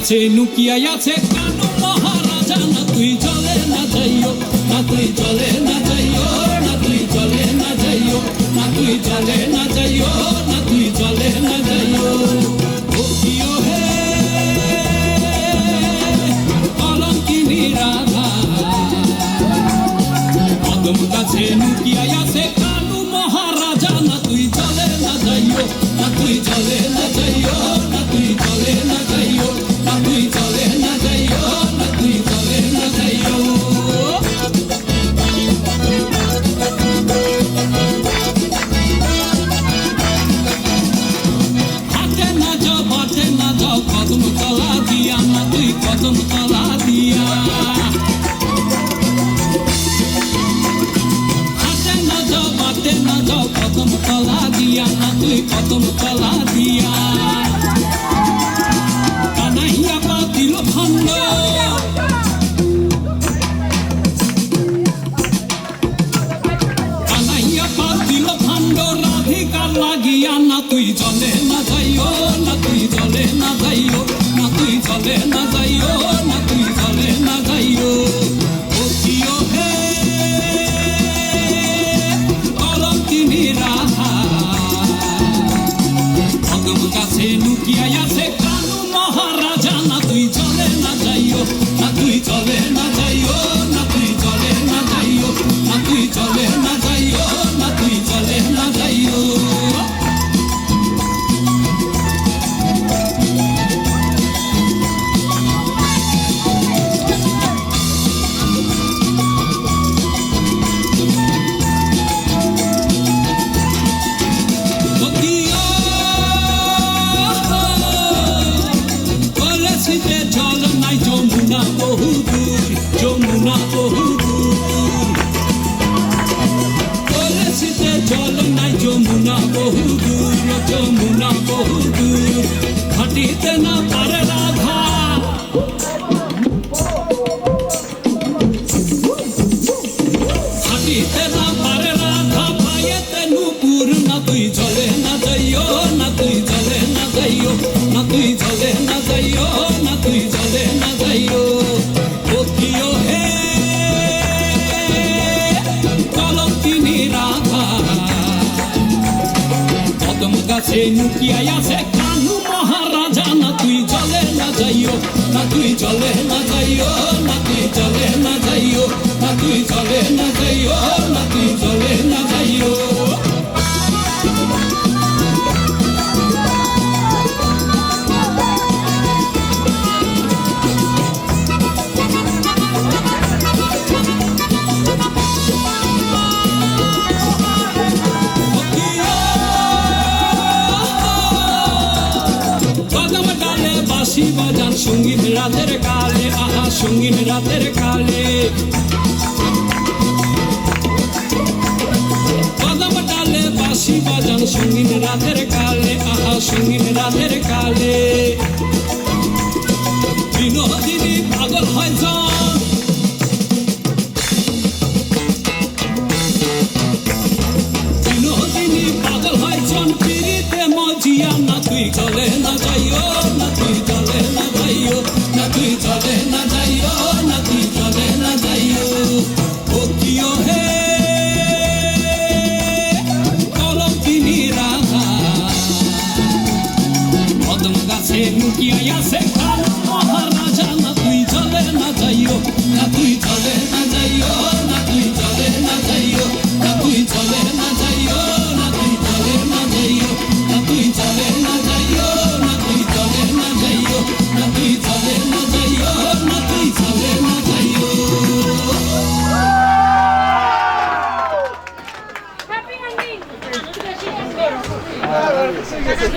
কাছে লুকিয়ে আছে কানু মহারাজা, না তুই চলে না যাইও, না তুই চলে না যাইও, না তুই চলে না যাইও, না তুই চলে না যাইও, না তুই চলে না যাইও। ও কিও হে কলঙ্কিনী রাধা, কদম কাছে লুকিয়ে আছে কানু মহারাজা, না তুই চলে না যাইও, না তুই চলে না যাইও, না তুই চলে না যাইও, না তুই চলে না যাইও, না তুই চলে না যাইও। হাতে না যাও বাটে না যাও কদম তলা দিয়া, না তুই কদম তলা দিয়া। হাতে না যাও বাটে না যাও কদম তলা দিয়া, না তুই কদম তলা দিয়া। কানাইয়া বাতিল ভণ্ড, কানাইয়া বাতিল ভণ্ড রাধিকার লাগিয়া, না তুই চলে না যাইও, না তুই চলে না যাইও, না তুই চলে না যাইও, না তুই চলে না যাইও। ও কিও হে কলঙ্কিনী রাধা, কদম কাছে লুকিয়ে আছে কানু মহারাজা, না তুই চলে না যাইও, না তুই চলে না যাইও, না তুই চলে না যাইও, না তুই চলে না যাইও, না তুই চলে না যাইও। কলেছিতে জল নাই যমুনা বহুদূর, যমুনা বহুদূর। কলেছিতে জল নাই যমুনা বহুদূর, যমুনা বহুদূর। ঘাটিতে না পারে রাধা, ঘাটিতে না পারে রাধা, পায়েতে নুপুর, না তুই চলে না যাইও, না তুই চলে না যাইও, না তুই চলে না যাইও, না তুই চলে না যাইও। ও কিও হে কলঙ্কিনী রাধা, কদম গাছে লুকিয়ে আছে কানু মহারাজা, না তুই চলে না যাইও, না তুই চলে না যাইও, না তুই চলে না যাইও, না তুই চলে না যাইও, না তুই চলে না যাইও। কদম ডালে বাঁশি বাজান সঙ্গীত রাতের কালে, আহা সঙ্গীত রাতের কালে। কদম ডালে বাঁশি বাজান সঙ্গীত রাতের কালে, আহা সঙ্গীত রাতের কালে।